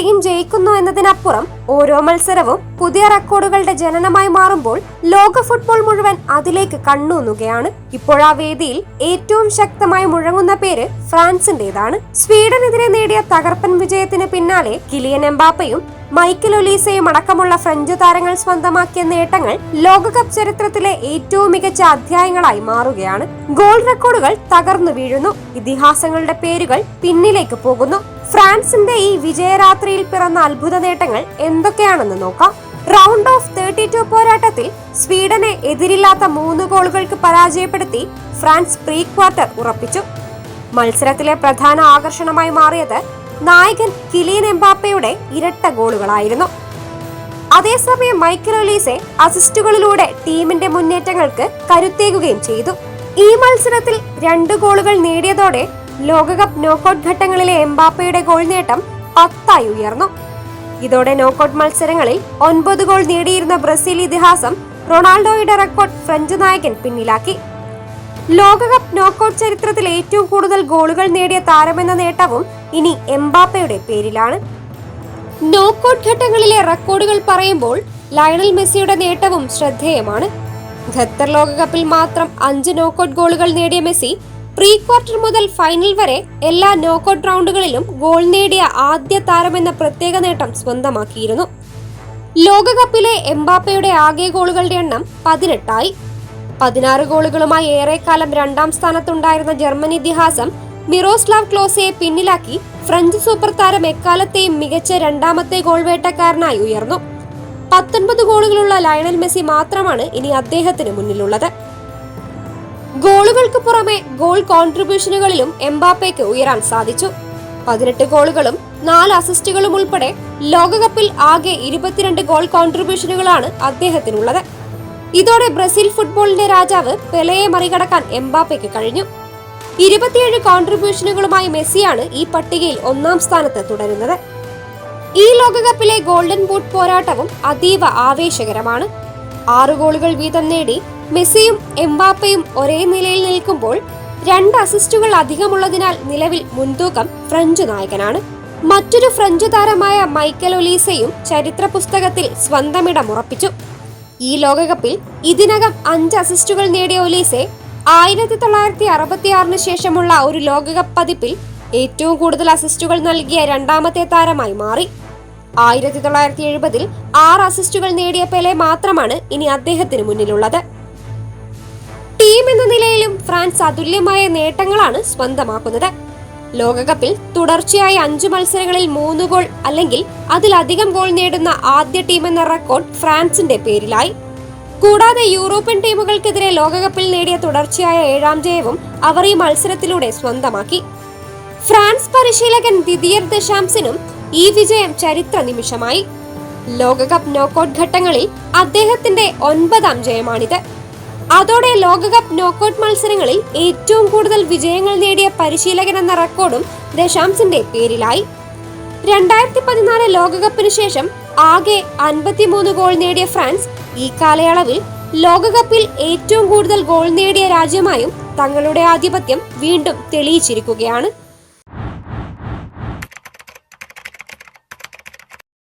Team ജയിക്കുന്നു എന്നതിനപ്പുറം ഓരോ മത്സരവും പുതിയ റെക്കോർഡുകളുടെ ജനനമായി മാറുമ്പോൾ ലോക ഫുട്ബോൾ മുഴുവൻ അതിലേക്ക് കണ്ണൂന്നുകയാണ്. ഇപ്പോഴാ വേദിയിൽ ഏറ്റവും ശക്തമായി മുഴങ്ങുന്ന പേര് ഫ്രാൻസിന്റേതാണ്. സ്വീഡനെതിരെ നേടിയ തകർപ്പൻ വിജയത്തിന് പിന്നാലെ കിലിയൻ എംബാപ്പയും മൈക്കൽ ഒലീസയും അടക്കമുള്ള ഫ്രഞ്ച് താരങ്ങൾ സ്വന്തമാക്കിയ നേട്ടങ്ങൾ ലോകകപ്പ് ചരിത്രത്തിലെ ഏറ്റവും മികച്ച അധ്യായങ്ങളായി മാറുകയാണ്. ഗോൾ റെക്കോർഡുകൾ തകർന്നു വീഴുന്നു, ഇതിഹാസങ്ങളുടെ പേരുകൾ പിന്നിലേക്ക് പോകുന്നു. ഫ്രാൻസിന്റെ ഈ വിജയരാത്രിയിൽ പിറന്ന അത്ഭുത നേട്ടങ്ങൾ എന്തൊക്കെയാണെന്ന് നോക്കാം. റൗണ്ട് ഓഫ് 32 പോരാട്ടത്തിൽ സ്വീഡനെ എതിരില്ലാത്ത 3 ഗോളുകൾക്ക് പരാജയപ്പെടുത്തി ഫ്രാൻസ് പ്രീ ക്വാർട്ടർ ഉറപ്പിച്ചു. മത്സരത്തിലെ പ്രധാന ആകർഷണമായി മാറിയത് നായകൻ കിലിയൻ എംബാപ്പയുടെ ഇരട്ട ഗോളുകളായിരുന്നു. അതേസമയം മൈക്കൽ ഒലീസെ അസിസ്റ്റുകളിലൂടെ ടീമിന്റെ മുന്നേറ്റങ്ങൾക്ക് കരുത്തേകുകയും ചെയ്തു. ഈ മത്സരത്തിൽ 2 ഗോളുകൾ നേടിയതോടെ ലോകകപ്പ് നോക്കൌട്ട് ഘട്ടങ്ങളിലെ എംബാപ്പയുടെ ഗോൾ നേട്ടം 10 ഉയർന്നു. ഇതോടെ നോക്കൌട്ട് മത്സരങ്ങളിൽ 9 ഗോൾ നേടിയിരുന്ന ബ്രസീൽ ഇതിഹാസം റൊണാൾഡോയുടെ റെക്കോർഡ് ഫ്രഞ്ച് നായകൻ പിന്നിലാക്കി. ലോകകപ്പ് നോക്കൌട്ട് ചരിത്രത്തിൽ ഏറ്റവും കൂടുതൽ ഗോളുകൾ നേടിയ താരമെന്ന നേട്ടവും ഇനി എംബാപ്പയുടെ പേരിലാണ്. നോക്കൌട്ട് ഘട്ടങ്ങളിലെ റെക്കോർഡുകൾ പറയുമ്പോൾ ലയണൽ മെസ്സിയുടെ നേട്ടവും ശ്രദ്ധേയമാണ്. ഖത്തർ ലോകകപ്പിൽ മാത്രം 5 നോക്കൌട്ട് ഗോളുകൾ നേടിയ മെസ്സി പ്രീ ക്വാർട്ടർ മുതൽ ഫൈനൽ വരെ എല്ലാ നോക്കൌട്ട് റൗണ്ടുകളിലും ഗോൾ നേടിയ ആദ്യ താരമെന്ന പ്രത്യേക നേട്ടം സ്വന്തമാക്കിയിരുന്നു. ലോകകപ്പിലെ എംബാപ്പയുടെ ആകെ ഗോളുകളുടെ എണ്ണം 18 16 ഗോളുകളുമായി ഏറെക്കാലം 2ാം സ്ഥാനത്തുണ്ടായിരുന്ന ജർമ്മൻ ഇതിഹാസം മിറോസ്ലാവ് ക്ലോസയെ പിന്നിലാക്കി ഫ്രഞ്ച് സൂപ്പർ താരം എക്കാലത്തെയും മികച്ച 2ാമത്തെ ഗോൾ വേട്ടക്കാരനായി ഉയർന്നു. 19 ഗോളുകളുള്ള ലയണൽ മെസ്സി മാത്രമാണ് ഇനി അദ്ദേഹത്തിന് മുന്നിലുള്ളത്. ഗോളുകൾക്ക് പുറമെ ഗോൾ കോൺട്രിബ്യൂഷനുകളിലും എംബാപ്പയ്ക്ക് ഉയരാൻ സാധിച്ചു. 18 ഗോളുകളും 4 അസിസ്റ്റുകളും ഉൾപ്പെടെ ലോകകപ്പിൽ ആകെ 22 ഗോൾ കോൺട്രിബ്യൂഷനുകളാണ് അദ്ദേഹത്തിനുള്ളത്. ഇതോടെ ബ്രസീൽ ഫുട്ബോളിന്റെ രാജാവ് പെലെയെ മറികടക്കാൻ എംബാപ്പയ്ക്ക് കഴിഞ്ഞു. 27 കോൺട്രിബ്യൂഷനുകളുമായി മെസ്സിയാണ് ഈ പട്ടികയിൽ 1ാം സ്ഥാനത്ത് തുടരുന്നത്. ഈ ലോകകപ്പിലെ ഗോൾഡൻ ബൂട്ട് പോരാട്ടവും അതീവ ആവേശകരമാണ്. 6 ഗോളുകൾ വീതം നേടി മെസ്സിയും എംബാപ്പയും ഒരേ നിലയിൽ നിൽക്കുമ്പോൾ 2 അസിസ്റ്റുകൾ അധികമുള്ളതിനാൽ നിലവിൽ മുൻതൂക്കം ഫ്രഞ്ച് നായകനാണ്. മറ്റൊരു ഫ്രഞ്ച് താരമായ മൈക്കൽ ഒലീസയും ചരിത്ര പുസ്തകത്തിൽ സ്വന്തമിടം ഉറപ്പിച്ചു. ഈ ലോകകപ്പിൽ ഇതിനകം 5 അസിസ്റ്റുകൾ നേടിയ ഒലീസെ 1966 ശേഷമുള്ള ഒരു ലോകകപ്പ് പതിപ്പിൽ ഏറ്റവും കൂടുതൽ അസിസ്റ്റുകൾ നൽകിയ 2ാമത്തെ താരമായി മാറി. 1970-ൽ 6 അസിസ്റ്റുകൾ നേടിയ പെലെ മാത്രമാണ് ഇനി അദ്ദേഹത്തിന് മുന്നിലുള്ളത്. ടീം എന്ന നിലയിലും ഫ്രാൻസ് അതുല്യമായ നേട്ടങ്ങളാണ് സ്വന്തമാക്കുന്നത്. ലോകകപ്പിൽ തുടർച്ചയായി 5 മത്സരങ്ങളിൽ 3 ഗോൾ അല്ലെങ്കിൽ അതിലധികം ഗോൾ നേടുന്ന ആദ്യ ടീം എന്ന റെക്കോർഡ് ഫ്രാൻസിന്റെ പേരിലായി. കൂടാതെ യൂറോപ്യൻ ടീമുകൾക്കെതിരെ ലോകകപ്പിൽ നേടിയ തുടർച്ചയായ 7ാം ജയവും അവർ ഈ മത്സരത്തിലൂടെ സ്വന്തമാക്കി. ഫ്രാൻസ് പരിശീലകൻ ദിദിയർ ദശാംസിനും ഈ വിജയം ചരിത്ര നിമിഷമായി. ലോകകപ്പ് നോക്കൌട്ട് ഘട്ടങ്ങളിൽ അദ്ദേഹത്തിന്റെ 9ാം ജയമാണിത്. അതോടെ ലോകകപ്പ് നോക്കൌട്ട് മത്സരങ്ങളിൽ ഏറ്റവും കൂടുതൽ വിജയങ്ങൾ നേടിയ പരിശീലകൻ എന്ന റെക്കോർഡും ദശാംസിന്റെ പേരിലായി. 2014 ലോകകപ്പിന് ശേഷം ആകെ 53 ഗോൾ നേടിയ ഫ്രാൻസ് ഈ കാലയളവിൽ ലോകകപ്പിൽ ഏറ്റവും കൂടുതൽ ഗോൾ നേടിയ രാജ്യമായും തങ്ങളുടെ ആധിപത്യം വീണ്ടും തെളിയിച്ചിരിക്കുകയാണ്.